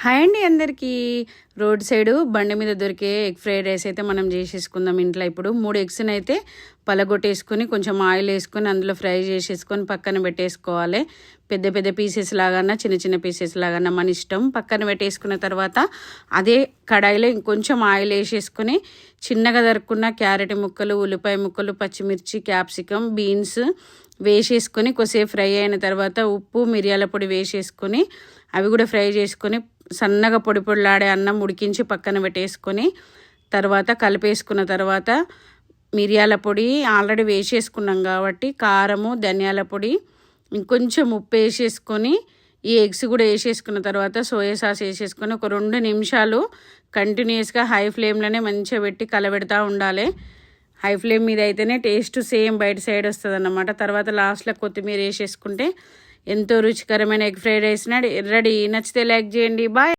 Hi అండి అందరికీ. Road side బండి మీద దొరికే ఎగ్ ఫ్రైడ్ రైస్ అయితే మనం చేసేసుకుందాం ఇంట్లో. ఇప్పుడు 3 ఎగ్స్ని అయితే పలగొట్టేసుకొని కొంచెం ఆయిల్ వేసుకొని అందులో ఫ్రై చేసేసుకొని పక్కన పెట్టేసుకోవాలి. పెద్ద పెద్ద పీసెస్ లాగానా చిన్న చిన్న పీసెస్ లాగానా మన ఇష్టం. పక్కన పెట్టేసుకున్న తర్వాత అదే కడాయిలో ఇంకొంచెం ఆయిల్ వేసేసుకొని చిన్నగా తరుక్కున్న క్యారెట్ ముక్కలు, ఉల్లిపాయ ముక్కలు, పచ్చిమిర్చి, క్యాప్సికమ్, బీన్స్ వేసేసుకొని కొద్దిసేపు ఫ్రై అయిన తర్వాత ఉప్పు, మిరియాల పొడి వేసేసుకొని అవి కూడా ఫ్రై చేసుకొని సన్నగా పొడి పొడిలాడే అన్నం ఉడికించి పక్కన పెట్టేసుకొని తర్వాత కలిపేసుకున్న తర్వాత మిరియాల పొడి ఆల్రెడీ వేసేసుకున్నాం కాబట్టి కారము, ధనియాల పొడి, ఇంకొంచెం ఉప్పు వేసేసుకొని ఈ ఎగ్స్ కూడా వేసేసుకున్న తర్వాత సోయా సాస్ వేసేసుకొని ఒక 2 నిమిషాలు కంటిన్యూస్గా హై ఫ్లేమ్లోనే మంచిగా పెట్టి కలబెడతా ఉండాలి. హై ఫ్లేమ్ మీద అయితేనే టేస్ట్ సేమ్ బయట సైడ్ వస్తుంది అన్నమాట. తర్వాత లాస్ట్లో కొత్తిమీర వేసేసుకుంటే ఎంతో రుచికరమైన ఎగ్ ఫ్రైడ్ రైస్ రెడీ. నచ్చితే లైక్ చేయండి. బాయ్.